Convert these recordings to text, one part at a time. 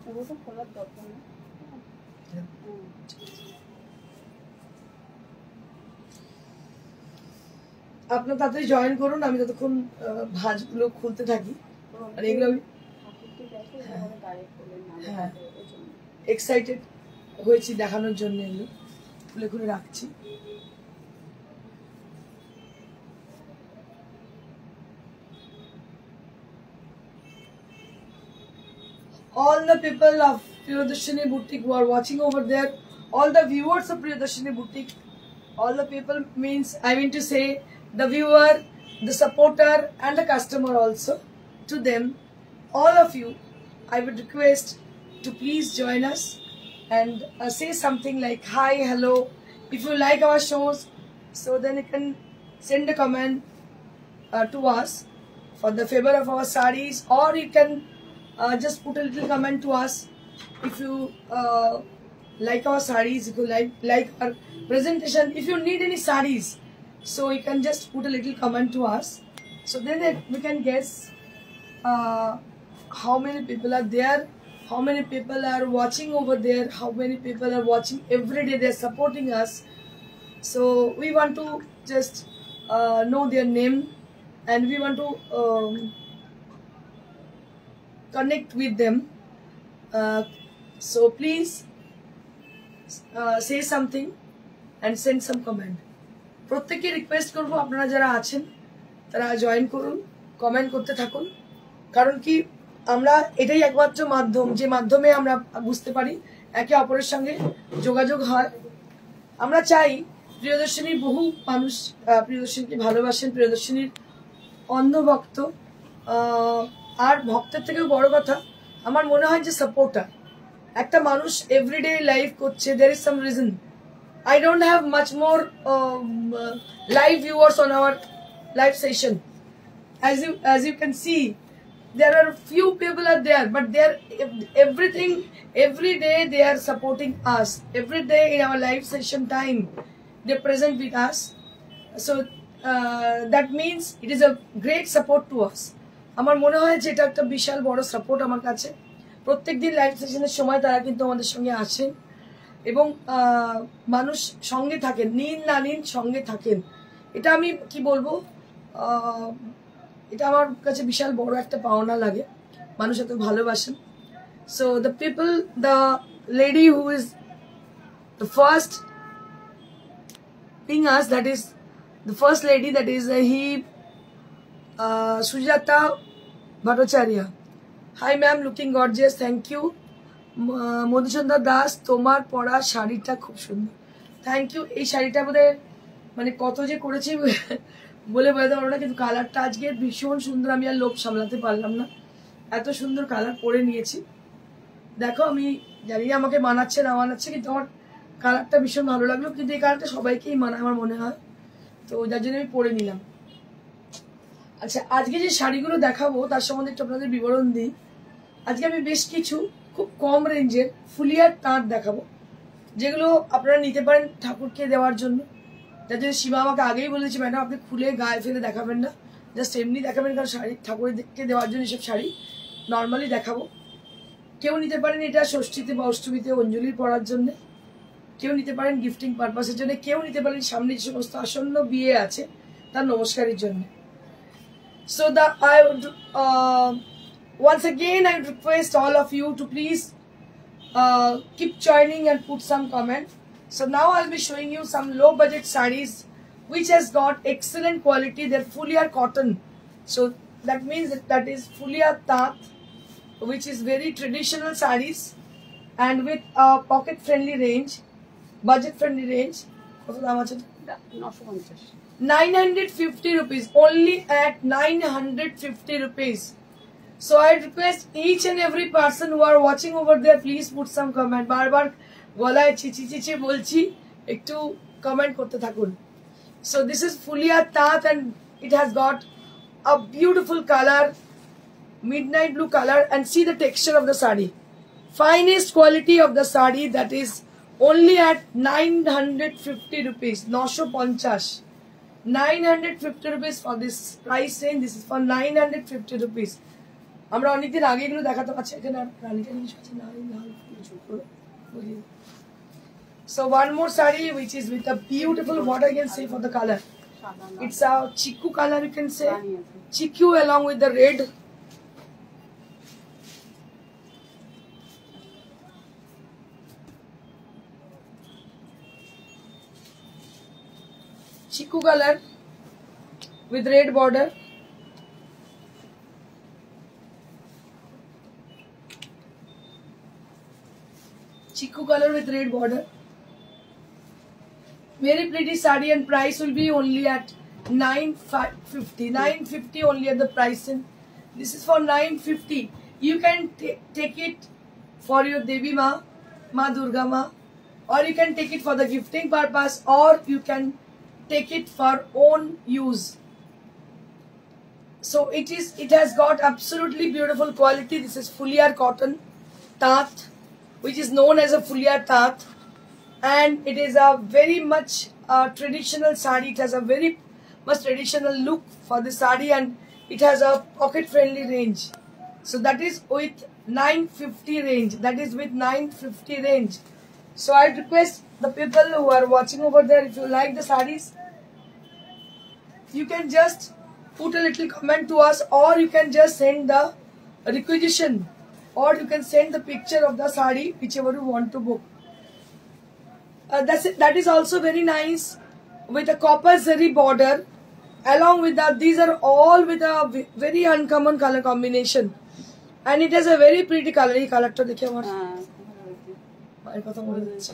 পুরোটা খোলার দরকার নেই। আপনার তাড়াতাড়ি জয়েন করুন, আমি ততক্ষণ ভাঁজগুলো খুলতে থাকি। আর এগুলো আমি হ্যাঁ এক্সাইটেড হয়েছি দেখানোর জন্য, এগুলো খুলে খুলে রাখছি। All the people of Priyadarshini Boutique who are watching over there, all the viewers of Priyadarshini Boutique, all the people means I mean to say the viewer, the supporter and the customer also, to them, all of you, I would request to please join us and say something like hi, hello. If you like our shows, so then you can send a comment to us for the favor of our sarees, or you can just put a little comment to us if you like our sarees, if you like our presentation, if you need any sarees, so you can just put a little comment to us, so then we can guess how many people are there, how many people are watching over there, how many people are watching every day, they are supporting us. So we want to just know their name, and we want to connect with them. So please say something and send some comment. প্রত্যেককে request করব আপনারা যারা আছেন তারা join করুন, comment করতে থাকুন, কারণ কি আমরা এটাই একমাত্র মাধ্যম যে মাধ্যমে আমরা বুঝতে পারি, একে অপরের সঙ্গে যোগাযোগ হয়। আমরা চাই প্রিয়দর্শিনীর বহু মানুষ প্রিয়দর্শিনীকে ভালোবাসেন, প্রিয়দর্শিনীর অন্ধ ভক্ত, আর ভক্তের থেকেও বড় কথা আমার মনে হয় যে সাপোর্টার। একটা মানুষ এভরিডে লাইভ করছে, there is some reason. I don't have much more live viewers on our live session. As you can see, there are few people are there, but they are every day they are supporting us. Every day in our live session time, they present with us. So that means it is a great support to us. আমার মনে হয় যে এটা একটা বিশাল বড় support আমার কাছে। প্রত্যেকদিন লাইভ সেশনের সময় তারা কিন্তু আমাদের সঙ্গে আসেন এবং মানুষ সঙ্গে থাকেন, নিন না নিন সঙ্গে থাকেন। এটা আমি কি বলবো, এটা আমার কাছে বিশাল বড় একটা পাওনা লাগে, মানুষ এত ভালোবাসেন। So the people, the lady who is the first being us, that is the first lady, that is Sujata Bhattacharya. Hi ma'am, looking gorgeous, thank you. Madhuchanda Das, তোমার পরা শাড়িটা খুব সুন্দর, থ্যাংক ইউ। এই শাড়িটা বোধহয় মানে কত যে করেছি বলে বোঝাতে পারবো না, কিন্তু কালারটা আজকে ভীষণ সুন্দর, আমি আর লোভ সামলাতে পারলাম না, এত সুন্দর কালার পরে নিয়েছি। দেখো আমি জানি না আমাকে মানাচ্ছে না মানাচ্ছে, কিন্তু আমার কালারটা ভীষণ ভালো লাগলো, কিন্তু এই কালারটা সবাইকেই মানায় আমার মনে হয়, তো যার জন্য আমি পরে নিলাম। আচ্ছা, আজকে যে শাড়িগুলো দেখাবো তার সম্বন্ধে একটু আপনাদের বিবরণ দিই। আজকে আমি বেশ কিছু খুব কম রেঞ্জের ফুলিয়ার তাঁত দেখাবো, যেগুলো আপনারা নিতে পারেন ঠাকুরকে দেওয়ার জন্য। যার জন্য শিবা আমাকে আগেই বলেছে ম্যাডাম আপনি খুলে গায়ে ফেলে দেখাবেন না, জাস্ট এমনি দেখাবেন, কারণ শাড়ি ঠাকুরকে দেওয়ার জন্য এসব শাড়ি নর্মালি দেখাবো। কেউ নিতে পারেন এটা ষষ্ঠীতে বা অষ্টমীতে অঞ্জলি পড়ার জন্য, কেউ নিতে পারেন গিফটিং পারপাসের জন্য, কেউ নিতে পারেন সামনে যে সমস্ত আসন্ন বিয়ে আছে তার নমস্কারের জন্য। So I would once again I would request all of you to please keep joining and put some comment. So now I'll be showing you some low budget sarees which has got excellent quality. They're Fuliar cotton, so that means that is Fuliar taat, which is very traditional sarees and with a pocket friendly range, budget friendly range. What's the amount? 950 rupees, only at 950 rupees. So I request each and every person who are watching over there, please put some comment. Barbar গলায় চিচি চিচি বলছি, একটু comment করতে থাকুন। So this is Fuliar taat and it has got a beautiful color, midnight blue color, and see the texture of the sari. Finest quality of the sari, that is only at 950 rupees, 950. 950 rupees for this price range. This is for 950 rupees. আমরা অনেকদিন আগে এগুলো দেখাতে পাচ্ছি এখানে রানীটা কিছু আছে না So one more saree which is with a beautiful, what I can say for the color, it's a chiku color, you can say chiku along with the red. Chiku color with red border. Chiku color with red border. Very pretty saree, and price will be only at 950. 950 only at the price. And this is for 950. You can take it for your Devi Ma, Ma Durga Ma, or you can take it for the gifting purpose, or you can take it for own use. So it has got absolutely beautiful quality. This is Fuliar cotton Tat, which is known as a Fuliar Tat, and it is a very much traditional saree. It has a very much traditional look for the saree, and it has a pocket friendly range. So that is with 950 range. That is with 950 range. So I request the people who are watching over there, if you like the sarees, you can just put a little comment to us, or you can just send the requisition, or you can send the picture of the saree, whichever you want to book. That is also very nice with a copper zari border. Along with that, these are all with a very uncommon color combination, and it has a very pretty color. এই কালারটা দেখে আমার মায়ের কথা মনে হচ্ছে,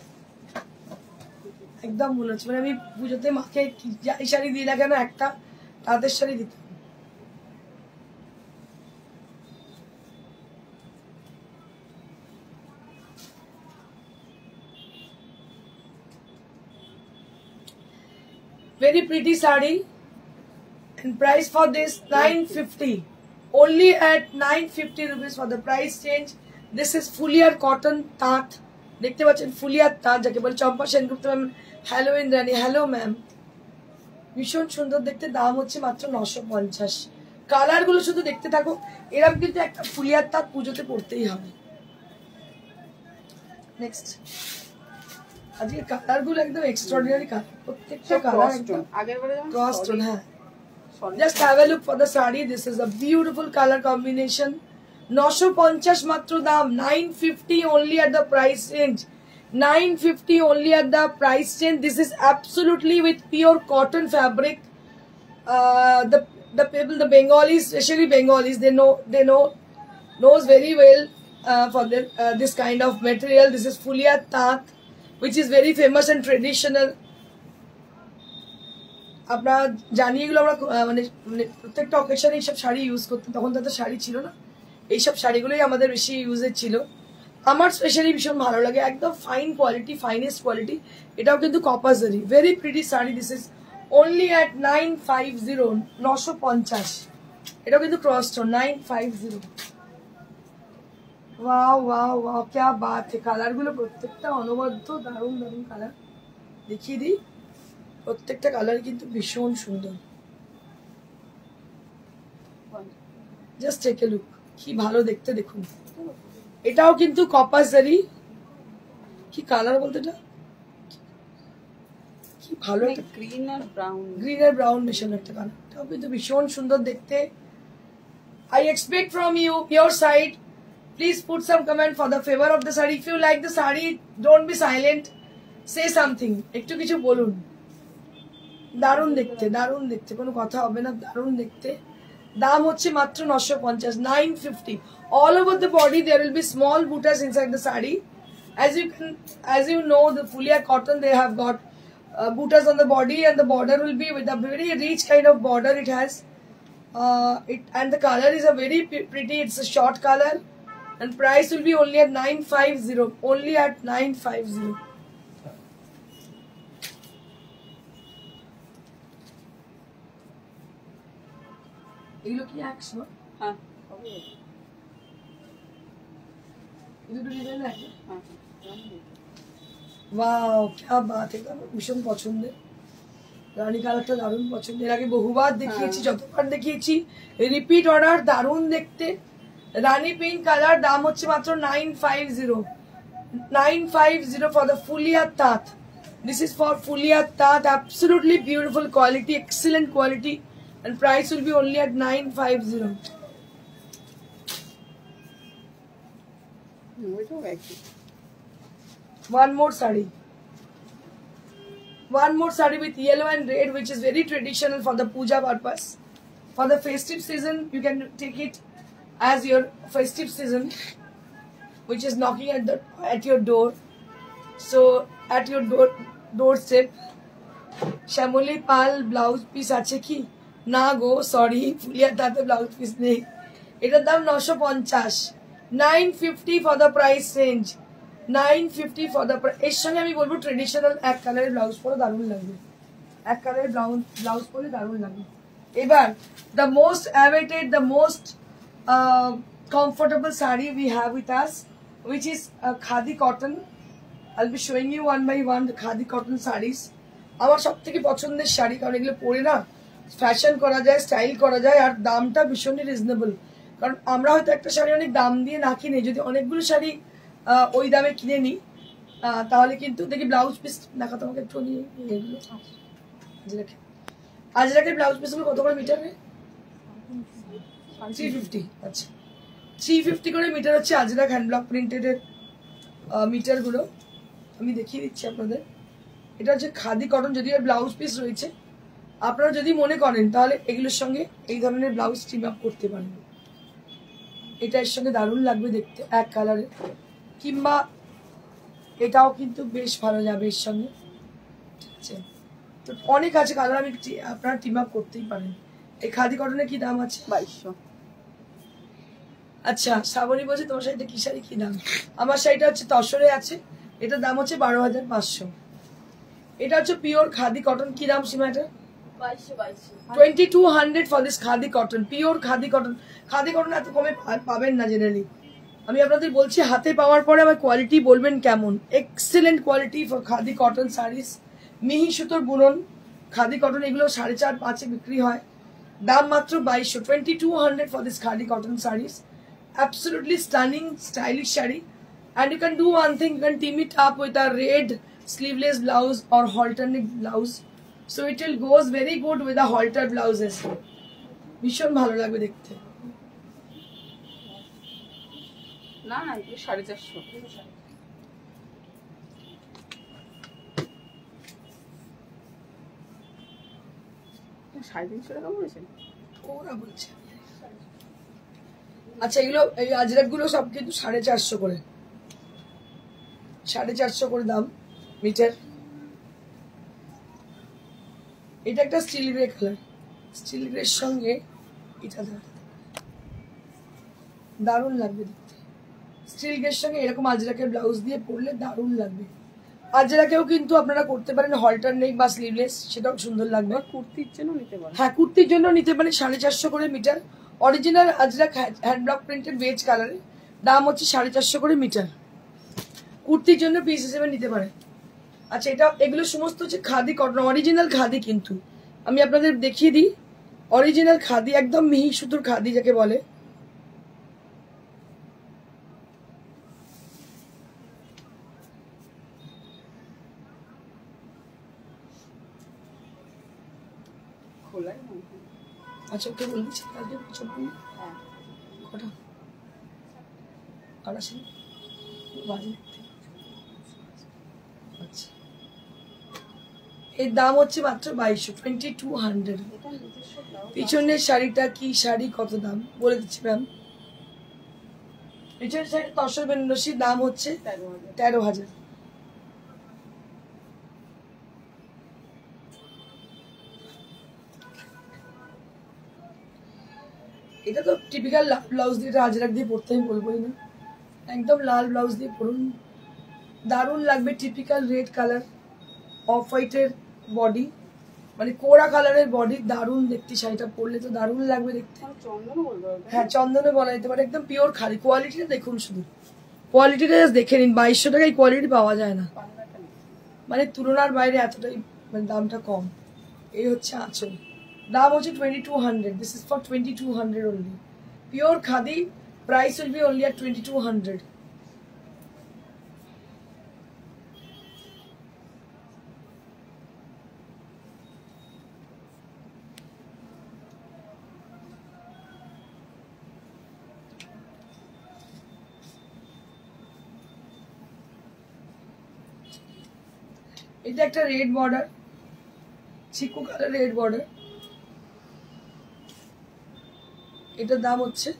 একদম মনে হচ্ছে মানে আমি পুজোতে মাকে এই শাড়ি দিই না কেন, একটা তাঁতের শাড়ি দিতাম। Very pretty saree, and price for this 950. Only at 950 rupees for the price change. This is Fuliar cotton Tat. দেখতে পাচ্ছেন ফুলিয়ার তাঁত, যাকে বলে Champa Sengupta ma'am. Hello Indrani, hello ma'am. ভীষণ সুন্দর দেখতে, দাম হচ্ছে মাত্র 950। কালার গুলো শুধু দেখতে থাকো, এরকম কিন্তু একটা ফুলিয়ার তাঁত পুজোতে পড়তেই হবে। নেক্সট, আজকে কালার গুলো একদম এক্সট্রাঅর্ডিনারি কালার, প্রত্যেকটা কালার একদম ক্রস টোন। হ্যাঁ, just have a look for the saree. This is a beautiful color combination. 950 মাত্র দাম, 950 only at the price range. 950 only at the price range. This is absolutely with pure cotton fabric. The people, the Bengalis, especially Bengalis, they knows very well for this kind of material. This is Fuliar Tat, which is very famous and traditional. আপনারা জানি এগুলো আমরা মানে প্রত্যেকটা অকেশনে এইসব sari use করতাম, তখন তাদের শাড়ি ছিল না, এইসব শাড়িগুলোই আমাদের বেশি ইউজের ছিল। আমার স্পেশালি ভীষণ ভালো লাগে, একদম ফাইন কোয়ালিটি, ফাইনেস্ট কোয়ালিটি। এটাও কিন্তু কপার জারি, very pretty sari. This is only at 950, 950। এটাও কিন্তু cross tone, 950। Wow wow wow, ক্যা বাত है। কালারগুলো প্রত্যেকটা অনবদ্য, দারুণ দারুণ কালার। দেখিয়ে দিই, প্রত্যেকটা কালার কিন্তু ভীষণ সুন্দর। জাস্ট টেক এ লুক, কি ভালো দেখতে দেখুন। এটাও কিন্তু কপার জারি। কি কালার বলতে, এটা কি ভালো, গ্রিন আর ব্রাউন মেশানো একটা কালার। এটাও কিন্তু ভীষণ সুন্দর দেখতে। I expect from you, your side, please put some comment for the favor of the saree. If you like the saree, don't be silent, say something, একটু কিছু বলুন। দারুণ দেখতে, দারুণ দেখতে, কোনো কথা হবে না, দারুণ দেখতে। দাম হচ্ছে মাত্র 950, 950। All over the body there will be small buttas inside the saree. As you know, the Fuliar cotton, they have got buttas on the body, and the border will be with a very rich kind of border. It has and the color is a very pretty. It's a short color, and price will be only at 950. Only at 950. এগুলো কি একশো? হ্যাঁ, wow, क्या बात है, ভীষণ পছন্দের। রানী কালারটা দারুণ পছন্দ, এর আগে বহুবার দেখিয়েছি, যতবার দেখিয়েছি রিপিট অর্ডার, দারুণ দেখতে। রানী পিঙ্ক কালার, দাম হচ্ছে মাত্র 950 ফর দ্য ফুলিয়া তাঁত। দিস ইজ ফর ফুলিয়া তাঁত, absolutely beautiful quality, excellent quality, and price will be only at 950. One more sari with yellow and red, which is very traditional for the puja purpose. For the festive season, you can take it as your festive season, which is knocking at your door. So at your doorstep, Shamoli Pal blouse piece ache ki? Na go, sorry, Phulia তাতে blouse piece নেই। এটার দাম 950, 950 for the price range, 950 for the price। এর সঙ্গে আমি বলবো traditional এক কালারের ব্লাউজ পরে দারুণ লাগবে, এক কালারের ব্লাউজ পরে দারুণ লাগবে। এবার the most awaited, the most comfortable saree we have with us, which is khadi cotton. I'll be showing you one by one the khadi cotton sarees. আমার সব থেকে পছন্দের শাড়ি, কারণ এগুলো পরে না ফ্যাশন করা যায়, স্টাইল করা যায়, আর দামটা ভীষণই রিজনেবল। কারণ আমরা হয়তো একটা শাড়ি অনেক দাম দিয়ে না কিনে যদি অনেকগুলো শাড়ি ওই দামে কিনে নিই, তাহলে কিন্তু দেখি ব্লাউজ পিস দেখা তোমাকে একটু নিয়ে এগুলো আজরাকের ব্লাউজ পিসগুলো কত করে মিটার? 350। আচ্ছা, 350 করে মিটার হচ্ছে আজরাক হ্যান্ডব্লক প্রিন্টেডের মিটারগুলো। আমি দেখিয়ে দিচ্ছি আপনাদের। এটা হচ্ছে খাদি কটন, যদিও ব্লাউজ পিস রয়েছে। আপনারা যদি মনে করেন তাহলে এগুলোর সঙ্গে এই ধরনের ব্লাউজ টিম আপ করতে পারেন, এটা এর সঙ্গে দারুণ লাগবে দেখতে এক কালারে, কিংবা এটাও কিন্তু বেশ ভালো যাবে এর সঙ্গে। ঠিক আছে, তো অনেক আছে কালার, আমি আপনারা টিম আপ করতেই পারেন। এই খাদি কটনের কি দাম আছে? 2200। আচ্ছা, শ্রাবণী বলছে তোমার শাড়িটা কি শাড়ি, কি দাম? আমার শাড়িটা হচ্ছে তসরে আছে, এটার দাম হচ্ছে 12,500। এটা হচ্ছে পিওর খাদি কটন, কি দাম সীমা? এটা 2200 for this khadi cotton, pure khadi cotton. Khadi cotton এত কমে পাবেন না জেনারেলি। আমি আপনাদের বলছি, হাতে পাওয়ার পরে আমার কোয়ালিটি বলবেন কেমন। Excellent quality for khadi cotton saris, মিহি সুতোর বুনন খাদি কটন, এগুলো 4.5-5 বিক্রি হয়। দাম মাত্র 2200, 2200 for this khadi cotton sarees. Absolutely stunning, stylish saree. And you can do one thing, you can team it up with a red sleeveless blouse or halter neck blouse. So it will goes very good with the halter blouses. ভীষণ ভালো লাগবে দেখতে। না না, এগুলো 450। 350 টাকা বলেছেন ওরা বলছে। আচ্ছা, এগুলো এই আজরাক গুলো সব কিন্তু 450 করে, 450 করে দাম মিটার। এটা একটা স্টিল গ্রে কালার, স্টিল গ্রের সঙ্গে এটা দারুণ লাগবে দেখতে। স্টিল গ্রের সঙ্গে এরকম আজরাকের ব্লাউজ দিয়ে পরলে দারুণ লাগবে। আজরাকেও কিন্তু আপনারা করতে পারেন হলটার নেক বা স্লিভলেস, সেটাও সুন্দর লাগবে। কুর্তির জন্য নিতে পারেন, হ্যাঁ কুর্তির জন্য নিতে পারেন। 450 করে metre, original Ajrakh hand block printed beige কালারে, দাম হচ্ছে 450 করে মিটার। কুর্তির জন্য পিস হিসেবে নিতে পারেন। আচ্ছা, এটা এগুলো সমস্ত হচ্ছে খাদি কটন, অরিজিনাল খাদি। কিন্তু আমি আপনাদের দেখিয়ে দিই, অরিজিনাল খাদি, একদম মিহি সুতোর খাদি যাকে বলে। আচ্ছা, ওকে বলছি কটা আর আসেন বাজে। আচ্ছা, এর দাম হচ্ছে মাত্র 2200, 2200। পিছনের শাড়িটা কি শাড়ি, কত দাম বলে দিচ্ছি ম্যাম। পিছনের শাড়িটা তসর বেনারসি, দাম হচ্ছে 13,000। এটা তো টিপিক্যাল ব্লাউজ দিয়ে, এটা আজরাক দিয়ে পরতে আমি বলবোই না, একদম লাল ব্লাউজ দিয়ে পরুন, দারুণ লাগবে। টিপিক্যাল রেড কালার, অফ হোয়াইটের বডি, মানে কোরা কালারের বডি, দারুণ দেখতে। শাড়িটা পরলে তো দারুণ লাগবে দেখতে। হ্যাঁ, চন্দনে বলা যেতে পারে, একদম পিওর খাদি। কোয়ালিটিটা দেখুন, শুধু কোয়ালিটিটা দেখে নিন। 2200 টাকায় কোয়ালিটি পাওয়া যায় না, মানে তুলনার বাইরে এতটাই মানে দামটা কম। এই হচ্ছে আঁচল, দাম হচ্ছে 2200। This is for 2200 only, pure khadi, price will be only at 2200। এটা একটা রেড বর্ডার, চিকু কালার রেড বর্ডার, এটার দাম হচ্ছে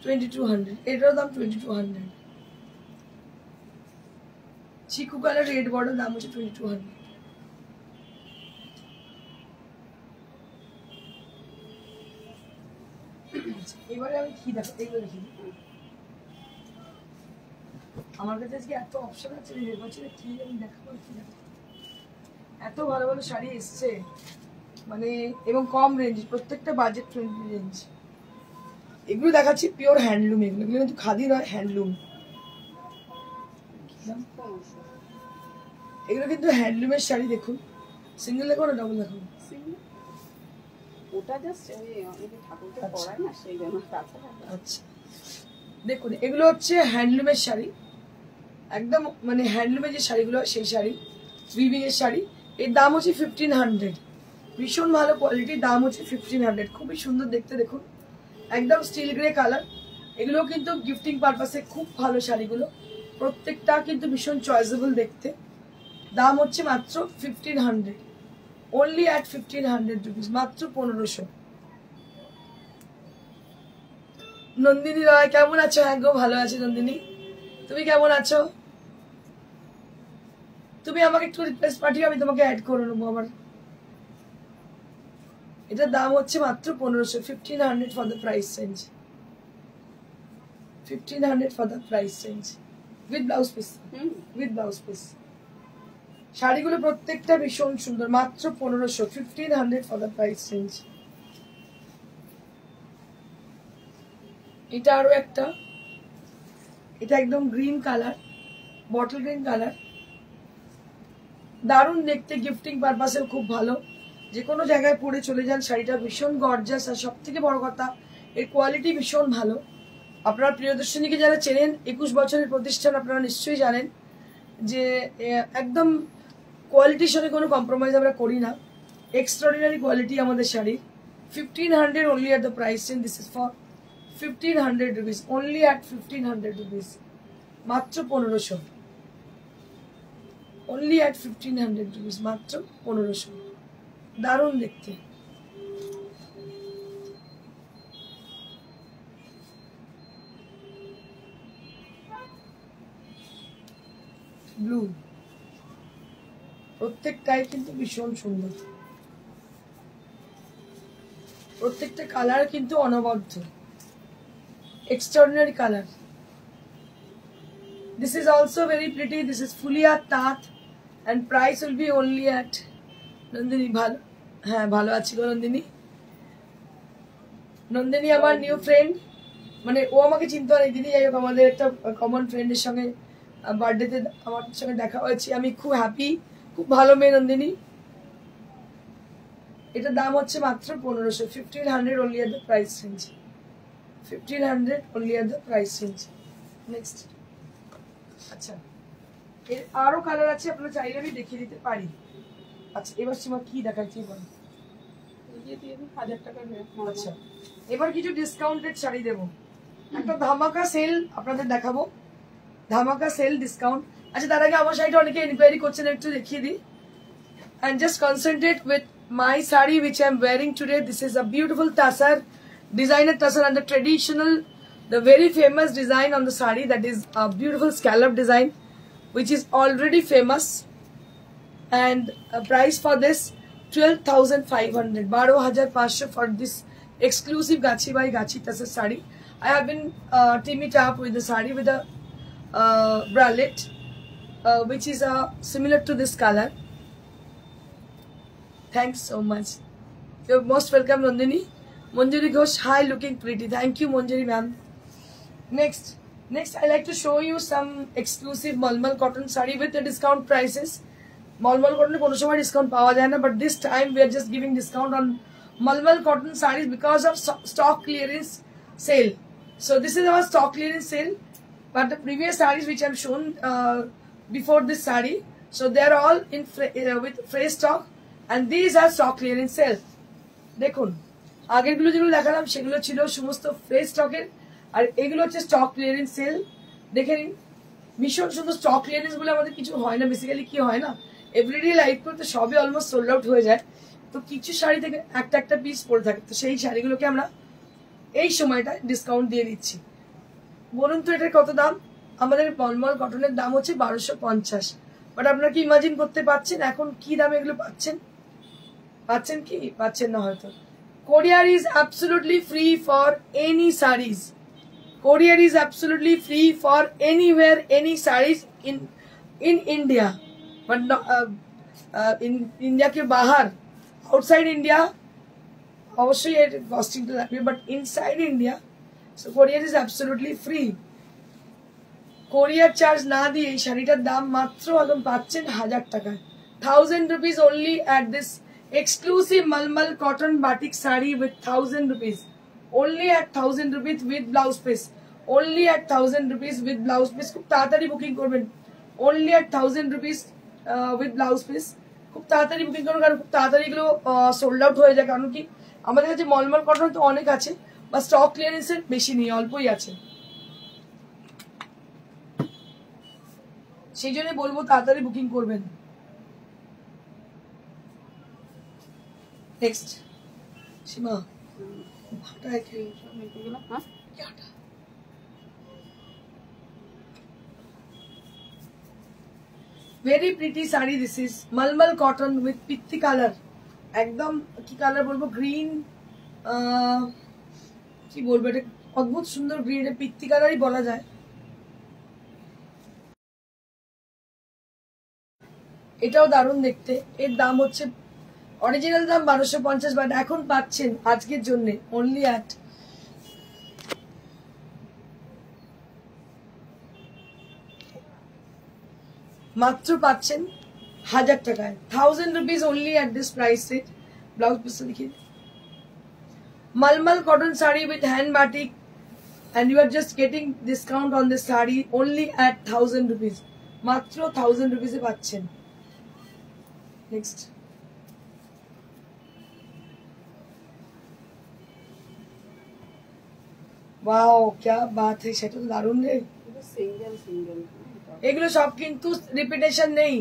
2200। এটার দাম 2200। চিকু কালার রেড বর্ডার, দাম হচ্ছে 2200। এবারে আমি কি দেখো, এগুলো দেখি। আমার কাছে আজকে এত অপশন আছে, নির্বাচনে কি আমি দেখাবো, কি দেখাবো, এত ভালো ভালো শাড়ি এসছে মানে, এবং কম রেঞ্জ, প্রত্যেকটা বাজেট ফ্রেন্ডলি রেঞ্জ। এগুলো দেখাচ্ছি পিওর হ্যান্ডলুম, এগুলো কিন্তু খাদি নয়, হ্যান্ডলুম। এগুলো কিন্তু হ্যান্ডলুমের শাড়ি, দেখুন সিঙ্গেল দেখো না ডাবল দেখো, ওটা জাস্ট অনেকে ঠাকুরকে পরায় না সেই জন্য। আচ্ছা দেখুন, এগুলো হচ্ছে হ্যান্ডলুমের শাড়ি, একদম মানে হ্যান্ডলুমের যে শাড়িগুলো সেই শাড়ি, উইভিং এর শাড়ি। এর দাম হচ্ছে 1500, ভীষণ ভালো কোয়ালিটি, দাম হচ্ছে 1500, খুবই সুন্দর দেখতে, দেখুন একদম স্টিল গ্রে কালার। এগুলো কিন্তু গিফটিং পারপাসে খুব ভালো শাড়িগুলো, প্রত্যেকটা কিন্তু ভীষণ চয়েসেবল দেখতে। দাম হচ্ছে মাত্র 1500, অনলি অ্যাট 1500 রুপিস, মাত্র 1500। নন্দিনী রয় কেমন আছো? হ্যাঁ গো ভালো আছে নন্দিনী, তুমি কেমন আছো? তুমি আমাকে একটু রিকোয়েস্ট পাঠিও, আমি তোমাকে অ্যাড করে নেবো আবার। এটার দাম হচ্ছে মাত্র 1500, 1500 for the price range, 1500 for the price range, with blouse piece, with blouse piece. শাড়িগুলো প্রত্যেকটা ভীষণ সুন্দর, মাত্র 1500, 1500 ফর দ্য প্রাইস রেঞ্জ। এটা আরো একটা, এটা একদম green colour, bottle green colour, দারুণ দেখতে, গিফটিং পারপাসেও খুব ভালো, যে কোনো জায়গায় পরে চলে যান। শাড়িটা ভীষণ গর্জাস, আর সব থেকে বড় কথা এর কোয়ালিটি ভীষণ ভালো। আপনারা প্রিয়দর্শনীকে যারা চেনেন, 21 বছরের প্রতিষ্ঠান, আপনারা নিশ্চয়ই জানেন যে একদম কোয়ালিটির সঙ্গে কোনো কম্প্রোমাইজ আমরা করি না, এক্সট্রাঅর্ডিনারি কোয়ালিটি আমাদের sari. 1500 only at the price range, this is for 1500 rupees, only at 1500 rupees, মাত্র 1500, only at 1500 rupees, মাত্র 1500, দারুণ দেখতে। ব্লু, প্রত্যেকটাই কিন্তু ভীষণ সুন্দর, প্রত্যেকটা কালার কিন্তু অনবদ্য, extraordinary color. This is also very pretty, this is fully a tat and price will be only at Nandini ভালো, হ্যাঁ ভালো আছি গো নন্দিনী। নন্দিনী আমার নিউ ফ্রেন্ড, মানে ও আমাকে চিনতে অনেক দিনই, যাই হোক আমাদের একটা কমন ফ্রেন্ডের সঙ্গে বার্থডেতে আমার সঙ্গে দেখা হয়েছে, আমি খুব হ্যাপি, খুব ভালো মেয়ে নন্দিনী। এটার দাম হচ্ছে মাত্র 1500, 1500 only at the price range, 1500 only at the price range. Next, আচ্ছা এর আরো কালার আছে, আপনারা চাইলে আমি দেখিয়ে দিতে পারি। আচ্ছা এবার সীমা কি দেখাচ্ছি বলো? 1000 টাকা। আচ্ছা এবার কিছু ডিসকাউন্টেড শাড়ি দেবো, একটা ধামাকা সেল আপনাদের দেখাবো, ধামাকা সেল ডিসকাউন্ট। আচ্ছা তার আগে আমার শাড়িটা অনেকে ইনকোয়ারি করছেন, একটু দেখিয়ে দিই। And just concentrate with my sari which I am wearing today. This is a beautiful tassar, designer tassar, and the traditional, the very famous design on the sari, that is a beautiful scallop design which is already famous. And a price for this 12,500, 12,500 for this exclusive Gachi by Gachi tassar sari. I have been teaming it up with the sari with a bralette which is similar to this color. Thanks so much. You're most welcome, Nandini. Manjari Ghosh, hi, looking pretty. Thank you, Manjari ma'am. Next, Next, I like to show you some exclusive Malmal cotton saree with the discount prices. Malmal cotton কোনো সময় discount পাওয়া যায় না, but this time we are just giving discount on Malmal cotton sarees because of stock clearance sale. So this is our stock clearance sale, but the previous sarees which I have shown before this saree, so they are all in with fresh stock, and these are stock clearance sale. দেখুন আগেরগুলো যেগুলো দেখালাম সেগুলো ছিল সমস্ত fresh স্টকের, আর এগুলো হচ্ছে stock clearance sale. দেখে নিন ভীষণ সুন্দর স্টক ক্লিয়ারেন্স বলে আমাদের কিছু হয় না, বেসিক্যালি কি হয় না, এভরিডে লাইফ করতে সবই অলমোস্ট সোল্ড আউট হয়ে যায়, তো কিছু শাড়ি থেকে একটা একটা পিস পড়ে থাকে, তো সেই শাড়িগুলোকে আমরা এই সময়টা ডিসকাউন্ট দিয়ে দিচ্ছি। বলুন তো এটার কত দাম? আমাদের মলমল কটনের দাম হচ্ছে 1250, বাট আপনারা কি ইমাজিন করতে পারছেন এখন কি দামে এগুলো পাচ্ছেন? পাচ্ছেন কি? পাচ্ছেন না হয়তো। Courier is absolutely free for any sarees. Courier is absolutely free for anywhere, any sarees in India, but not, in India के बाहर, outside India, obviously it costing to that way, but inside India, so courier is absolutely free. Courier charge না দিয়ে এই শাড়িটার দাম মাত্র এখন পাচ্ছেন 1000 টাকায়, 1000 rupees only at this exclusive Malmal cotton batik saree with 1000 rupees. Only at 1000 rupees with blouse piece. Only at 1000 rupees with blouse piece. খুব তাড়াতাড়ি বুকিং করবেন। Only at 1000 rupees with blouse piece. খুব তাড়াতাড়ি বুকিং করুন, কারণ খুব তাড়াতাড়ি এগুলো সোল্ড আউট হয়ে যায়। কারণ কি আমাদের কাছে মলমল কটন তো অনেক আছে, বা স্টক ক্লিয়ারেন্সের বেশি নেই, অল্পই আছে, সেই জন্য বলবো তাড়াতাড়ি বুকিং করবেন। नेक्स्ट सीमा हटा है क्या? हाँ क्या हटा? Very pretty sari, this is मलमल कॉटन विथ पित्ती कलर, एकदम की कलर बोलबो ग्रीन, কি বলবো এটা অদ্ভুত সুন্দর গ্রিন, পিত্তি কালারই বলা যায়। এটাও দারুণ দেখতে। এর দাম হচ্ছে অরিজিনাল দাম 1250, বাট এখন পাচ্ছেন আজকের জন্য অনলি অ্যাট মাত্র পাচ্ছেন 1000 টাকায়, 1000 rupees only at this price rate। Blouse পিসটা দেখিয়ে Malmal cotton saree with hand batik, and you are just getting discount on this saree only at 1000 rupees, মাত্র 1000 rupees এ পাচ্ছেন। নেক্সট वाओ क्या बात है, সেটা তো দারুণ রে। সিঙ্গেল সিঙ্গেল এগুলো সব কিন্তু রিপিটেশন নেই,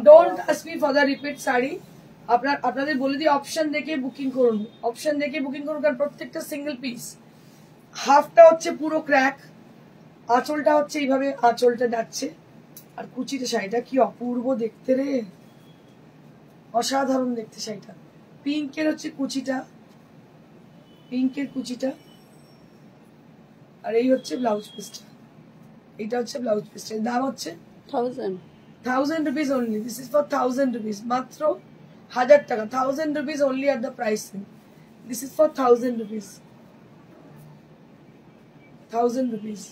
don't ask me for the repeat sari. আপনাদের বলে দিই অপশন দেখে বুকিং করুন, অপশন দেখে বুকিং করুন, কারণ প্রত্যেকটা সিঙ্গেল পিস। হাফটা হচ্ছে পুরো ক্র্যাক, আঁচলটা হচ্ছে এইভাবে আঁচলটা যাচ্ছে, আর কুচিটা শাড়িটা কি অপূর্ব দেখতে রে, অসাধারণ দেখতে শাড়িটা। পিঙ্কের হচ্ছে কুচিটা, পিঙ্কের কুচিটা, আর এই হচ্ছে ব্লাউজ পিসটা, এটা হচ্ছে ব্লাউজ পিসটা। দাম হচ্ছে 1000 rupees only। This is for 1000 rupees, মাত্র 1000 টাকা, 1000 rupees only at the pricing। This is for 1000 rupees, 1000 rupees।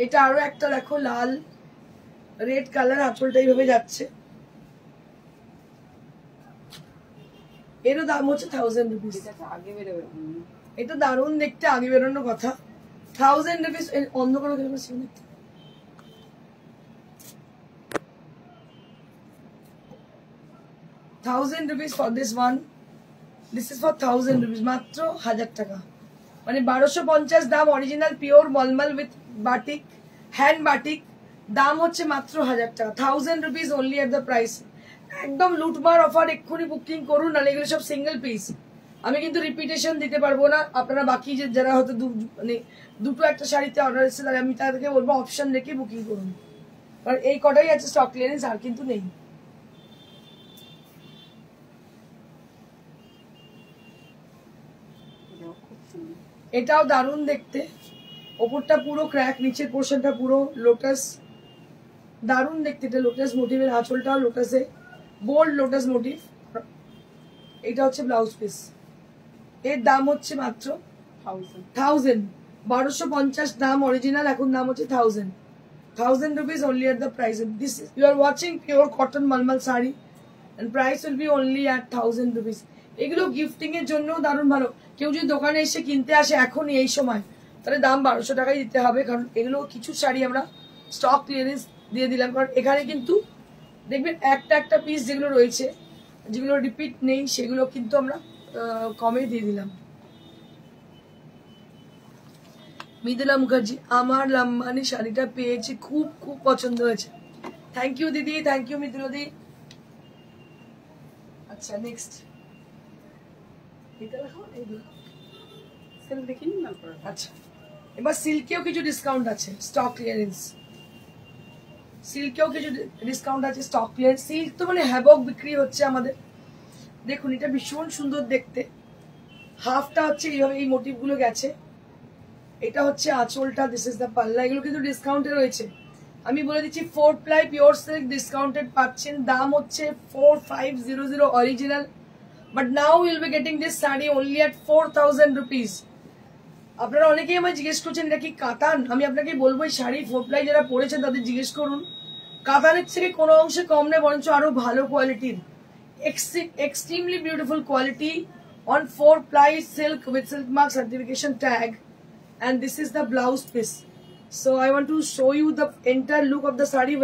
এটা আরো একটা দেখো লাল রেড কালার, আঁচলটা এইভাবে যাচ্ছে, এরও দাম হচ্ছে 1000 rupees। আগে বেরোবে, এটা দারুণ দেখতে, আগে বেরোনোর কথা। 1000 rupees অন্ধ করে দেখতে 1000 rupees for this one। This is for 1000 rupees, মাত্র 1000 টাকা, মানে 1250 দাম। Original pure malmal with batik, hand batik, দাম হচ্ছে মাত্র 1000 টাকা, 1000 rupees only at the price। একদম লুটমার অফার, এক্ষুনি বুকিং করুন, নাহলে এগুলো সব সিঙ্গেল পিস। আমি কিন্তু রিপিটেশন দিতে পারবো না, আপনারা বাকি যে যারা হয়তো মানে দুটো একটা শাড়িতে অর্ডার এসেছে আমি তাদেরকে বলবো অপশন দেখে বুকিং করুন, কারণ এই কটাই আছে স্টক ক্লিয়ারেন্স, আর কিন্তু নেই। খুব সুন্দর। এটাও দারুণ দেখতে, ওপরটা পুরো ক্র্যাক, নিচের পোর্শনটা পুরো লোটাস, দারুণ দেখতে। এটা লোটাস মোটিভের, আঁচলটাও লোটাসে, বোল্ড লোটাস মোটিভ। এটা হচ্ছে ব্লাউজ পিস। এর দাম হচ্ছে মাত্র 1000, 1250 দাম অরিজিনাল, এখন দাম হচ্ছে 1000 rupees only at the price. This is, you are watching pure cotton malmal saree and price will be only at 1000 rupees. এগুলো গিফটিং এর জন্য দারুণ ভালো। কেউ যদি দোকানে এসে কিনতে আসে এখনই এই সময়, তাহলে দাম 1200 টাকাই দিতে হবে, কারণ এগুলো কিছু শাড়ি আমরা স্টক ক্লিয়ারেন্স দিয়ে দিলাম, কারণ এখানে কিন্তু দেখবেন একটা একটা পিস যেগুলো রয়েছে, যেগুলো রিপিট নেই, সেগুলো কিন্তু আমরা কমে দিয়ে দিলাম। মৃদুলা মুখার্জি, আমার লাম্বানি শাড়িটা পেয়েছি, খুব খুব পছন্দ হয়েছে। থ্যাংক ইউ দিদি, থ্যাংক ইউ মৃদুলা দি। আচ্ছা নেক্সট এটা দেখো, এইগুলো সেল দেখিনি না। আচ্ছা, এবার সিল্কেও কিছু ডিসকাউন্ট আছে, স্টক ক্লিয়ারেন্স। সিল্কেও কিছু ডিসকাউন্ট আছে, স্টক ক্লিয়ারেন্স। সিল্ক তো মানে হ্যাবক বিক্রি হচ্ছে আমাদের। দেখুন এটা ভীষণ সুন্দর দেখতে, হাফটা হচ্ছে এইভাবে এই মোটিভ গুলো গেছে, এটা হচ্ছে আঁচলটা, দিস ইজ দ্য পাল্লা। এগুলো কিন্তু ডিসকাউন্টে রয়েছে, আমি বলে দিচ্ছি 4 ply পিওর সিল্ক ডিসকাউন্টেড পাচ্ছেন, দাম হচ্ছে 4500 original, but now will be getting this sari only at 4000 rupees. আপনারা অনেকেই আমায় জিজ্ঞেস করছেন এটা কি কাতান, আমি আপনাকে বলবো এই শাড়ি 4 ply যারা পরেছেন তাদের জিজ্ঞেস করুন, কাতানের থেকে কোনো অংশে কম নেই, বরঞ্চ আরো ভালো কোয়ালিটির, extremely beautiful quality on 4 ply silk with silk mark certification tag. And this is the blouse piece. So I want to show you the entire look of the saree.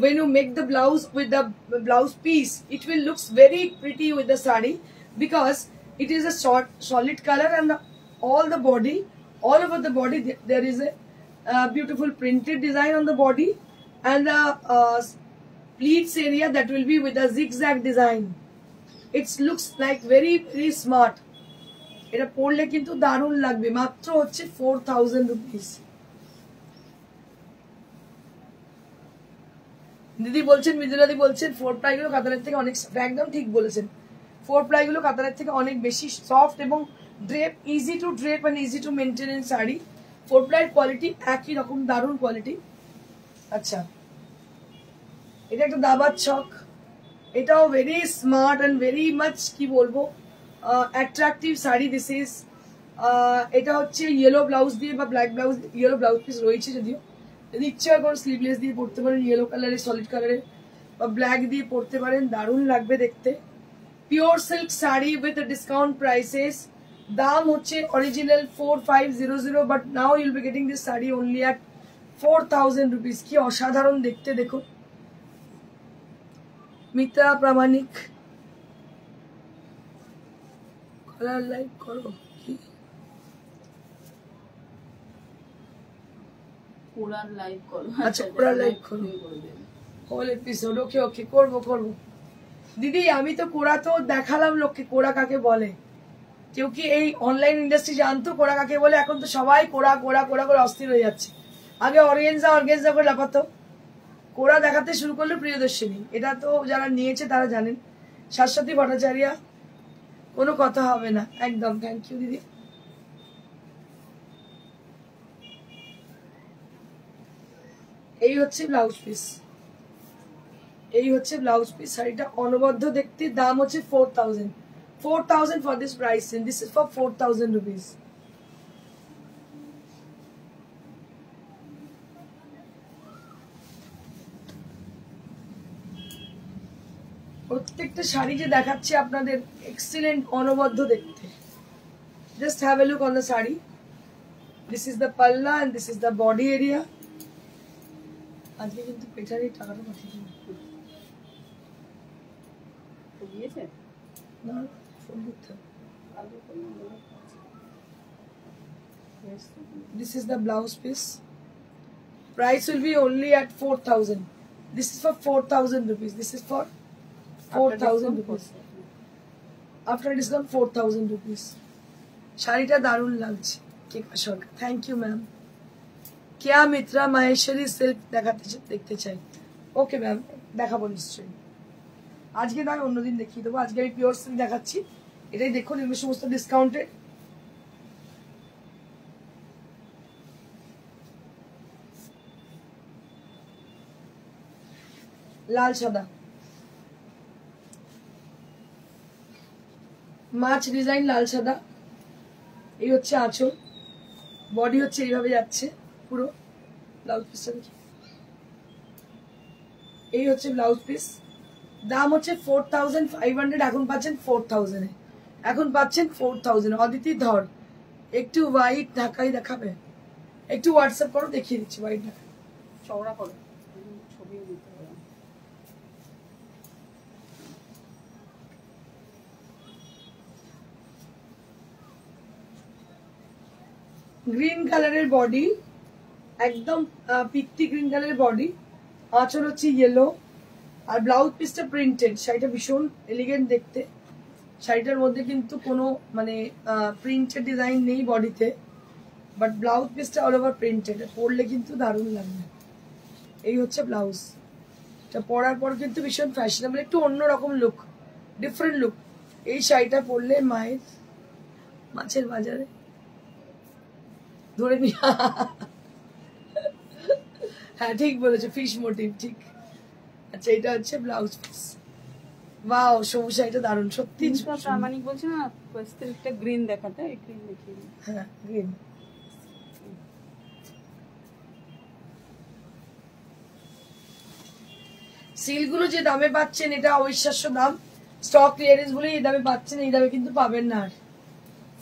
When you make the blouse with the blouse piece, it will looks very pretty with the saree, because it is a solid color, and all over the body there is a beautiful printed design on the body, and the pleats area that will be with a zigzag design. It looks like very very smart. এটা পরলে কিন্তু দারুণ লাগবে, মাত্র হচ্ছে 4000 rupees. দিদি বলছেন, মৃদুলাদি বলছেন 4 ply গুলো কাতানের থেকে অনেক, একদম ঠিক বলেছেন, 4 ply গুলো কাতানের থেকে অনেক বেশি সফট এবং drape, easy to drape and easy to maintenance sari. 4 ply quality একই রকম, দারুণ কোয়ালিটি। আচ্ছা, এটা একটা দাবার ছক, এটাও very smart and very much কি বলবো অ্যাট্রাকটিভ শাড়ি। দিস ইজ, এটা হচ্ছে ইয়েলো ব্লাউজ দিয়ে বা black blouse, yellow blouse piece রয়েছে, যদিও যদি ইচ্ছে হয় কোনো স্লিভলেস দিয়ে পরতে পারেন, ইয়েলো কালারের সলিড কালারের বা ব্ল্যাক দিয়ে পরতে পারেন, দারুণ লাগবে দেখতে। Pure silk sari with discount prices, দাম হচ্ছে original 4500, but now you'll be getting this sari only at 4000 rupees. কি অসাধারণ দেখতে দেখুন। মিতা প্রামাণিক, লাইক করো, কি কোরার লাইভ করো। আচ্ছা কোরা লাইক করো, হোল এপিসোড, ওকে ওকে করবো করবো। দিদি আমি তো কোরা তো দেখালাম লোককে, কোরা কাকে বলে। কেউ কি এই অনলাইন ইন্ডাস্ট্রি জানতো কোরা কাকে বলে? এখন তো সবাই কোরা কোরা কোরা করে অস্থির হয়ে যাচ্ছে। আগে অর্গেনজা করে লাপাতো, কোরা দেখাতে শুরু করলো প্রিয়দর্শিনী। এটা তো যারা নিয়েছে তারা জানেন। শাশ্বতী ভট্টাচার্য, কোনো কথা হবে না, একদম। থ্যাংক ইউ দিদি। এই হচ্ছে ব্লাউজ পিস, এই হচ্ছে ব্লাউজ পিস। শাড়িটা অনবদ্য দেখতে, দাম হচ্ছে 4000 for this price, and this is for 4000 rupees. প্রত্যেকটা শাড়ি যে দেখাচ্ছি আপনাদের এক্সিলেন্ট, অনবদ্য দেখতে। Just have a look on the saree. This is the palla and this is the body area. আজকে কিন্তু পেটারি টাকাটা পাঠিয়ে দিন দিয়েছে না, ফোন করতে হবে। This is the blouse piece. Price will be only at 4000. This is for 4000 rupees. This is for 4000 rupees. After discount 4000 rupees. শাড়িটা দারুণ লাগছে। Keka Sarkar, thank you ma'am. Keya Mitra Maheshwari silk দেখতে চাই। ওকে ম্যাম, দেখাবো নিশ্চয়ই। আজকে নয়, অন্যদিন দেখিয়ে দেবো। আজকে আমি পিওর সিল্ক দেখাচ্ছি, এটাই দেখুন। এগুলো সমস্ত ডিসকাউন্টেড। লাল সাদা মাছ ডিজাইন, লাল সাদা। এই হচ্ছে আঁচল, বডি হচ্ছে এইভাবে যাচ্ছে পুরো। ব্লাউজ পিসটা দেখি, এই হচ্ছে ব্লাউজ পিস। দাম হচ্ছে 4500, এখন পাচ্ছেন 4000 এ। এখন পাচ্ছেন 4000। অদিতি ধর একটু হোয়াইট ঢাকাই দেখাবে, একটু হোয়াটসঅ্যাপ করো, দেখিয়ে দিচ্ছি হোয়াইট ঢাকা। চওড়া করো, ছবিও দিতে হবে। গ্রিন কালারের বডি, একদম পিত্তি গ্রিন কালারের বডি। আঁচল হচ্ছে ইয়েলো, আর ব্লাউজ পিসটা প্রিন্টেড। শাড়িটা ভীষণ এলিগেন্ট দেখতে। শাড়িটার মধ্যে কিন্তু কোনো মানে প্রিন্টেড ডিজাইন নেই বডিতে, বাট ব্লাউজ পিসটা অল ওভার প্রিন্টেড। পরলে কিন্তু দারুণ লাগবে। এই হচ্ছে ব্লাউজ। এটা পরার পর কিন্তু ভীষণ ফ্যাশনেবল, একটু অন্যরকম লুক, ডিফারেন্ট লুক। এই শাড়িটা পরলে মায়ের মাছের বাজারে ধরে নি। হ্যাঁ ঠিক বলেছো, ফিশ মোটিভ, ঠিক। আচ্ছা এটা হচ্ছে ব্লাউজ পিস। ওয়াও, সবুজ শাড়িটা দারুণ সত্যি। প্রামাণিক বলছে না একটা গ্রিন দেখাতে, এই গ্রিন দেখিয়ে। হ্যাঁ গ্রিন। সিলগুলো যে দামে পাচ্ছেন এটা অবিশ্বাস্য দাম। স্টক ক্লিয়ারেন্স বলে এই দামে পাচ্ছেন, এই দামে কিন্তু পাবেন না আর।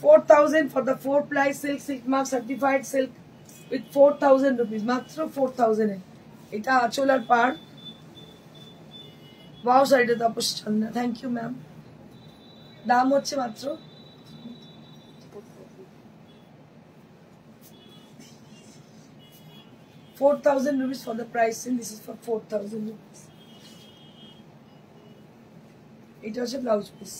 4000 for the 4 ply silk, silk mark certified silk with 4000 rupees, মাত্র 4000 এ। এটা আঁচল আর পার। ওয়াও শাড়িটা Tapas Chandra, thank you ma'am. দাম হচ্ছে মাত্র 4000 rupees for the pricing. This is for 4000 rupees. এটা হচ্ছে ব্লাউজ পিস।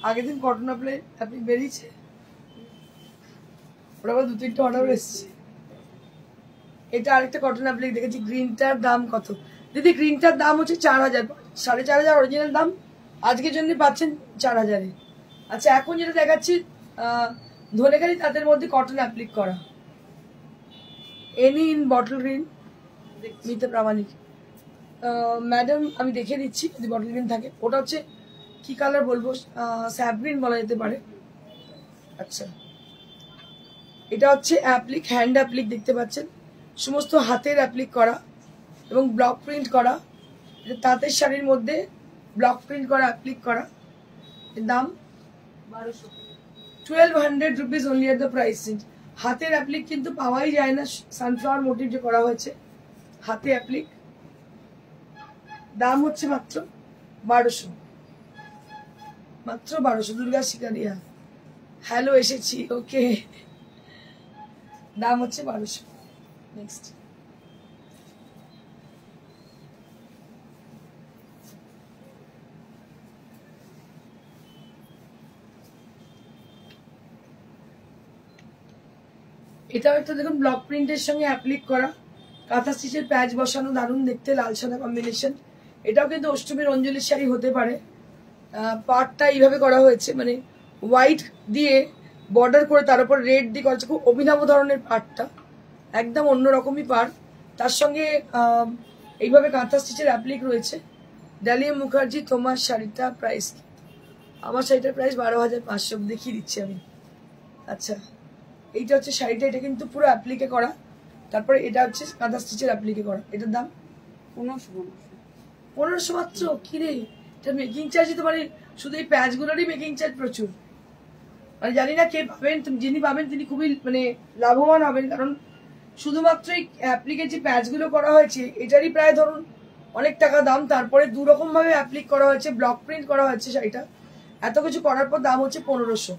আগের দিন কটন আপনি বেরিয়েছে, ওরা আবার 2-3টা অর্ডার এসছে। এটা আরেকটা কটন অ্যাপ্লিক দেখেছি। গ্রিনটার দাম কত দিদি? গ্রিনটার দাম হচ্ছে 4000, 4500 অরিজিনাল দাম। আজকের জন্য পাচ্ছেন 4000-এ। আচ্ছা এখন যেটা দেখাচ্ছি ধনেখালি, তাদের মধ্যে কটন অ্যাপ্লিক করা। Any in bottle green, Mite Pramanik. Madam আমি দেখিয়ে দিচ্ছি যদি বটল গ্রিন থাকে। ওটা হচ্ছে কি কালার বলবো, স্যাপ গ্রিন বলা যেতে পারে। আচ্ছা এটা হচ্ছে অ্যাপ্লিক, হ্যান্ড অ্যাপ্লিক দেখতে পাচ্ছেন, সমস্ত হাতের অ্যাপ্লিক করা এবং ব্লক প্রিন্ট করা। এটা তাঁতের শাড়ির মধ্যে ব্লক প্রিন্ট করা, অ্যাপ্লিক করা। এর দাম 1200 rupees only at the price range. হাতের অ্যাপ্লিক কিন্তু পাওয়াই যায় না, সানফ্লাওয়ার মোটিভ যে করা হয়েছে হাতে অ্যাপ্লিক। দাম হচ্ছে মাত্র 1200, মাত্র 1200। দুর্গা শিকারিয়া হ্যালো এসেছি, ওকে। দাম হচ্ছে 1200। নেক্সট এটাও একটা দেখুন ব্লক প্রিন্টের সঙ্গে অ্যাপ্লিক করা, কাঁথা স্টিচের প্যাচ বসানো, দারুণ দেখতে, লাল সাদা কম্বিনেশন। এটাও কিন্তু অষ্টমীর অঞ্জলির শাড়ি হতে পারে। পার্টটা এইভাবে করা হয়েছে, মানে হোয়াইট দিয়ে বর্ডার করে তার উপর রেড দিয়ে করা হয়েছে। খুব অভিনব ধরনের পার্টটা, একদম অন্যরকমই পার্ট। তার সঙ্গে এইভাবে কাঁথা স্টিচের অ্যাপ্লিক রয়েছে। ডালিয়া মুখার্জি তোমার শাড়িটা প্রাইস কি? আমার শাড়িটার প্রাইস 12500, দেখিয়ে দিচ্ছি আমি। আচ্ছা এইটা হচ্ছে শাড়িটা, এটা কিন্তু পুরো অ্যাপ্লিকে করা। তারপরে এটা হচ্ছে কাঁথা স্টিচের অ্যাপ্লিকে করা। এটার দাম 1500 মাত্র। কিরে, এটা মেকিং চার্জ তো মানে শুধু এই প্যাচগুলোরই মেকিং চার্জ প্রচুর। মানে জানি না কে পাবেন, যিনি পাবেন তিনি খুবই মানে লাভবান হবেন, কারণ শুধুমাত্র এই অ্যাপ্লিকের যে প্যাচগুলো করা হয়েছে এটারই প্রায় ধরুন অনেক টাকা দাম। তারপরে দুরকম ভাবে অ্যাপ্লিক করা হয়েছে, ব্লক প্রিন্ট করা হয়েছে শাড়িটা। এত কিছু করার পর দাম হচ্ছে 1500।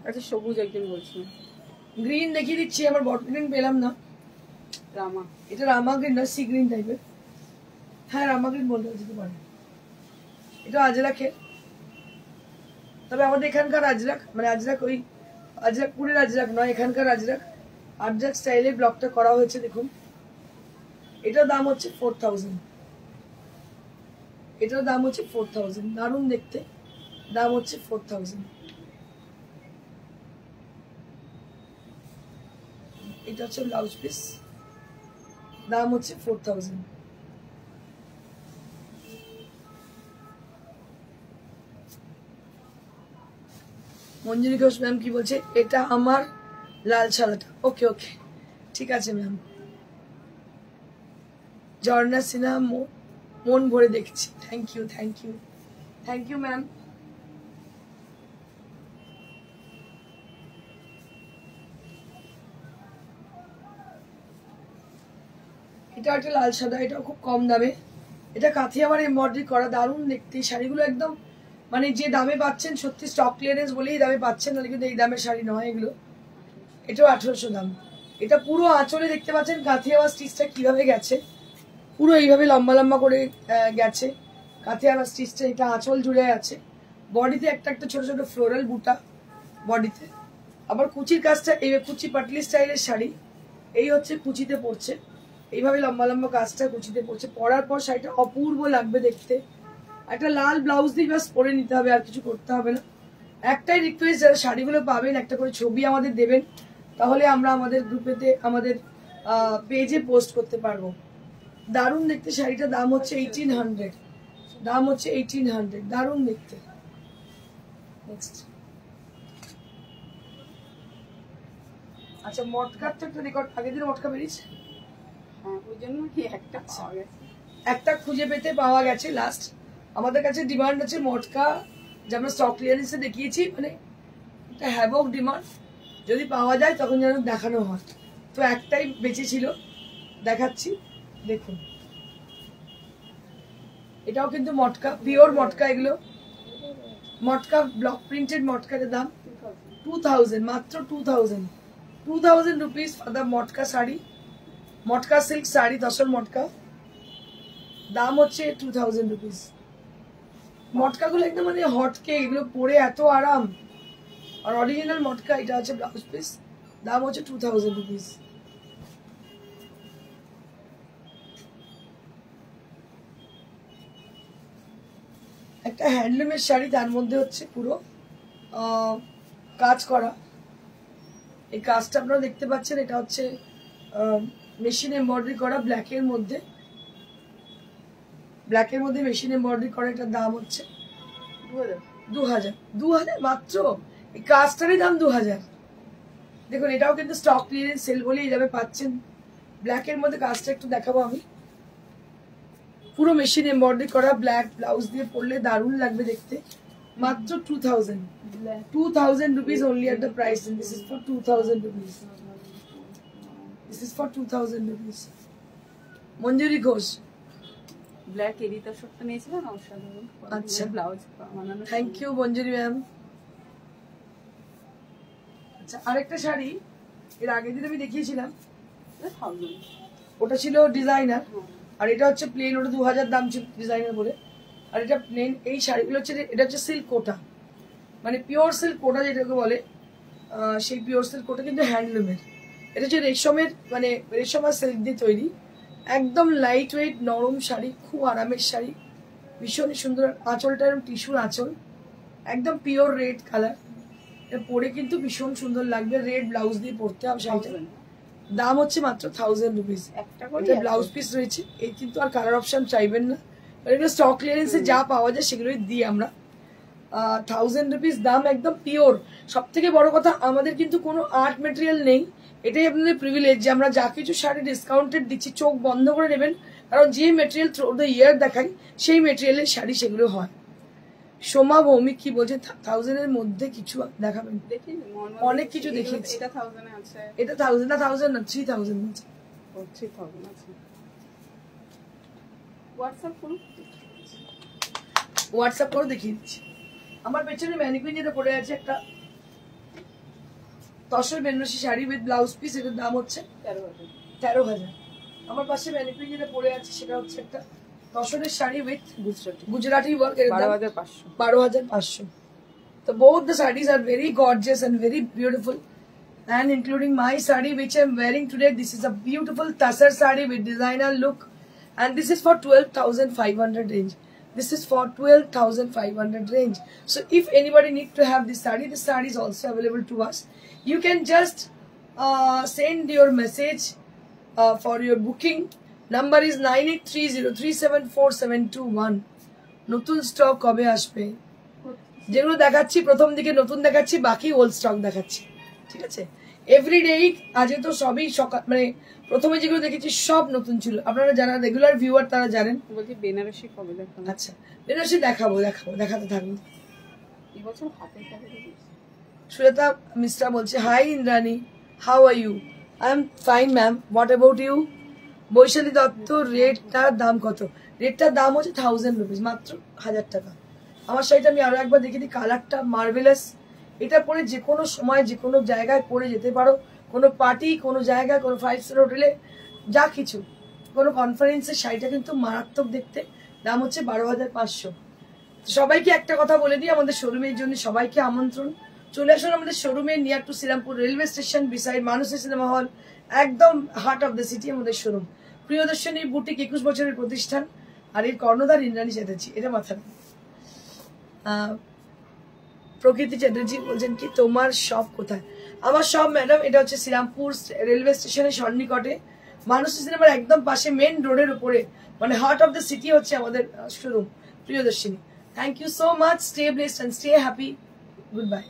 আচ্ছা সবুজ একজন বলছিল, গ্রিন দেখিয়ে দিচ্ছি, আমার বটল গ্রিন পেলাম না। রামা, এটা রামা গ্রিন না, সি গ্রিন টাইপের। হ্যাঁ রামাগ্রিন বলতে যেতে পারে। এটা আজরাকের, তবে আমাদের এখানকার আজরাক মানে আজরাক ওই আজরাকপুরের আজরাক নয়, এখানকার আজরাক আজরাক স্টাইলে ব্লকটা করা হয়েছে। দেখুন এটার দাম হচ্ছে 4000, এটার দাম হচ্ছে 4000, দারুণ দেখতে, দাম হচ্ছে 4000। এটা হচ্ছে ব্লাউজ পিস, দাম হচ্ছে 4000। মঞ্জুরি ঘোষ ম্যাম কি বলছে, এটা আমার লাল সাদাটা। ওকে ওকে ঠিক আছে ম্যাম। ঝর্ণা সিনহা মন ভরে দেখছি, thank you thank you thank you ma'am. এটা একটা লাল সাদা, এটাও খুব কম দামে। এটা কাথিয়াওয়ার এমব্রয়ডারি করা, দারুণ দেখতে। এই শাড়িগুলো একদম মানে যে দামে পাচ্ছেন সত্যি স্টক ক্লিয়ারেন্স বলেই দামে পাচ্ছেন, নাহলে কিন্তু এই দামের শাড়ি নয় এগুলো। এটাও 1800 দাম। এটা পুরো আঁচলে দেখতে পাচ্ছেন কাথিয়াওয়ার স্টিচটা কিভাবে গেছে, পুরো এইভাবে লম্বা লম্বা করে গেছে কাথিয়াওয়ার স্টিচটা। এটা আঁচল জুড়ে আছে, বডিতে একটা একটা ছোট ছোট ফ্লোরাল বুটা বডিতে। আবার কুচির কাজটা এই কুচি পাটলি স্টাইলের শাড়ি, এই হচ্ছে কুচিতে পড়ছে, এইভাবে লম্বা লম্বা কাজটা কুচিতে পড়ছে। পরার পর শাড়িটা অপূর্ব লাগবে দেখতে। একটা লাল ব্লাউজ দিয়ে বাস পরে নিতে হবে, আর কিছু করতে হবে না। একটাই রিকোয়েস্ট, যারা শাড়িগুলো পাবেন একটা করে ছবি আমাদের দেবেন, তাহলে আমরা আমাদের গ্রুপেতে আমাদের পেজে পোস্ট করতে পারবো। দারুণ দেখতে শাড়িটা, দাম হচ্ছে 1800, দাম হচ্ছে 1800, দারুণ দেখতে। নেক্সট আচ্ছা মটকার তো একটা রেকর্ড, আগের দিন মটকা বেরিয়েছে, হ্যাঁ ওই জন্য কি একটা পাওয়া গেছে, একটা খুঁজে পেতে পাওয়া গেছে লাস্ট। আমাদের কাছে ডিমান্ড আছে মটকা, যে আমরা স্টক ক্লিয়ারেন্সে দেখিয়েছি, মানে একটা হ্যাভক ডিমান্ড, যদি পাওয়া যায় তখন যেন দেখানো হয়। তো একটাই বেঁচে ছিল, দেখাচ্ছি দেখুন। এটাও কিন্তু মটকা, পিওর মটকা, এগুলো মটকা ব্লক প্রিন্টেড মটকার দাম 2000, মাত্র 2000 rupees for the matka sari, matka silk sari, tussar মটকা, দাম হচ্ছে 2000 রুপিস। মটকাগুলো একদম মানে হটকে, এগুলো পরে এত আরাম। আর অরিজিনাল মটকা, এটা হচ্ছে ব্লাউজ পিস, দাম হচ্ছে 2000 রুপিস। একটা হ্যান্ডলুমের শাড়ি, তার মধ্যে হচ্ছে পুরো কাজ করা। এই কাজটা আপনারা দেখতে পাচ্ছেন, এটা হচ্ছে মেশিন এমব্রয়ডারি করা, ব্ল্যাকের মধ্যে মেশিন এমব্রয়ডারি করা। এটার দাম হচ্ছে 2000 মাত্র। এই কাজটারই দাম 2000। দেখুন এটাও কিন্তু স্টক ক্লিয়ারেন্স সেল বলে এই দামে পাচ্ছেন। ব্ল্যাকের মধ্যে কাজটা একটু দেখাবো আমি, পুরো মেশিন এমব্রয়ডারি করা, ব্ল্যাক ব্লাউজ দিয়ে পরলে দারুণ লাগবে দেখতে। মাত্র 2000 rupees only at the price, and this is for 2000 rupees. This is for 2000 rupees. Manjuri Ghosh, black editor শটটা নিয়েছিলাম, অসাধারণ। আচ্ছা ব্লাউজ বানানো, থ্যাংক ইউ মঞ্জুরি ম্যাম। আচ্ছা আরেকটা শাড়ি এর আগের দিন আমি দেখিয়েছিলাম, ওটা ছিল ডিজাইনার, আর এটা হচ্ছে প্লেন, ওটা 2000 দাম ছিল ডিজাইনার বলে। আর এটা প্লেন। এই শাড়িগুলো হচ্ছে, এটা হচ্ছে সিল্ক কোটা, মানে পিওর সিল্ক কোটা যেটাকে বলে, সেই পিওর সিল্ক কোটা কিন্তু হ্যান্ডলুমের। এটা হচ্ছে রেশমের, মানে রেশম আর সিল্ক দিয়ে তৈরি, একদম লাইট ওয়েট নরম শাড়ি, খুব আরামের শাড়ি, ভীষণই সুন্দর। আঁচলটা এরকম টিস্যুর আঁচল, একদম পিওর রেড কালার। এটা পরে কিন্তু ভীষণ সুন্দর লাগবে, রেড ব্লাউজ দিয়ে পরতে হবে শাড়িটা। দাম হচ্ছে মাত্র 1000 রুপিস। এটা ব্লাউজ পিস রয়েছে, এই কিন্তু আর কালার অপশন চাইবেন না, এগুলো স্টক ক্লিয়ারেন্সে যা পাওয়া যায় সেগুলোই দিই আমরা। 1000 রুপিস দাম, একদম পিওর। সব থেকে বড় কথা, আমাদের কিন্তু কোনো আর্ট মেটেরিয়াল নেই, এটাই আপনাদের প্রিভিলেজ যে আমরা যা কিছু শাড়ি ডিসকাউন্টেড দিচ্ছি, চোখ বন্ধ করে নেবেন, কারণ যে মেটেরিয়াল থ্রু দ্য ইয়ার দেখাই সেই মেটেরিয়ালের শাড়ি সেগুলো হয়। সোমা ভৌমিক কি বলছে, 1000 এর মধ্যে কিছু দেখাবেন? অনেক কিছু দেখিয়েছি। এটা 1000 এ আছে, এটা 1000 না, 1000 না, 3000 আছে। ও 3000 আছে। হোয়াটসঅ্যাপ করুন, হোয়াটসঅ্যাপ করে দেখিয়ে দিচ্ছি। আমার পেছনে ম্যানিকুইন যেটা পড়ে আছে, একটা tussar Banarasi sari with blouse piece, এটার দাম হচ্ছে 13000। আমার পাশে ম্যানিকুইন যেটা পড়ে আছে সেটা হচ্ছে একটা তসরের শাড়ি উইথ গুজরাটি গুজরাটি ওয়ার্ক এর দাম 12,500 12,500. So both the sarees are very gorgeous and very beautiful, and including my saree which I'm wearing today. This is a beautiful tassar saree with designer look, and this is for 12,500 range. This is for 12,500 range. So if anybody need to have this saree is also available to us. You can just send your message for your booking. Number is 9830374721. নতুন stock কবে আসবে? যেগুলো দেখাচ্ছি প্রথম দিকে নতুন দেখাচ্ছি, বাকি ওল্ড স্টক দেখাচ্ছি, ঠিক আছে? এভরিডেই আজকে তো সবই সকাল মানে প্রথমে যেগুলো দেখেছি সব নতুন ছিল। আপনারা যারা রেগুলার ভিউয়ার তারা জানেন। বলছি বেনারসি কবে দেখাবো? আচ্ছা বেনারসি দেখাতে থাকবো। এবছর হাতের কাছে দিয়েছি। শ্বেতা মিশ্রা বলছে, hi Indrani, how are you? I am fine ma'am, what about you? Baishali Dutta, রেটটার দাম কত? রেটটার দাম হচ্ছে 1000 রুপিস, মাত্র 1000 টাকা। আমার শাড়িটা আমি আরো একবার দেখে দিই, কালারটা মার্ভেলাস। এটা পরে যে কোনো সময় যে কোনো জায়গায় পরে যেতে পারো, কোনো পার্টি, কোনো জায়গায়, কোনো 5 স্টার হোটেলে, যা কিছু, কোনো কনফারেন্সের শাড়িটা কিন্তু মারাত্মক দেখতে। দাম হচ্ছে 12,500। সবাইকে একটা কথা বলে দিই, আমাদের শোরুমের জন্য সবাইকে আমন্ত্রণ। চলে আসুন আমাদের শোরুমে, near to Srirampur railway station, beside Manasi cinema hall, একদম হার্ট অফ দ্য সিটি আমাদের শোরুম। প্রিয়দর্শনী বুটিক 21 বছরের প্রতিষ্ঠান, আর এর কর্ণধার ইন্দ্রাণী চ্যাটার্জি, এটা মাথা রাখুন। প্রকৃতি চ্যাটার্জি বলছেন কি তোমার শপ কোথায়? আমার শপ ম্যাডাম এটা হচ্ছে শ্রীরামপুর রেলওয়ে স্টেশনের সন্নিকটে, মানসী সিনেমার একদম পাশে, মেন রোডের উপরে, মানে হার্ট অফ দ্য সিটি হচ্ছে আমাদের showroom Priyadarshini. Thank you so much, stay blessed and stay happy, good by.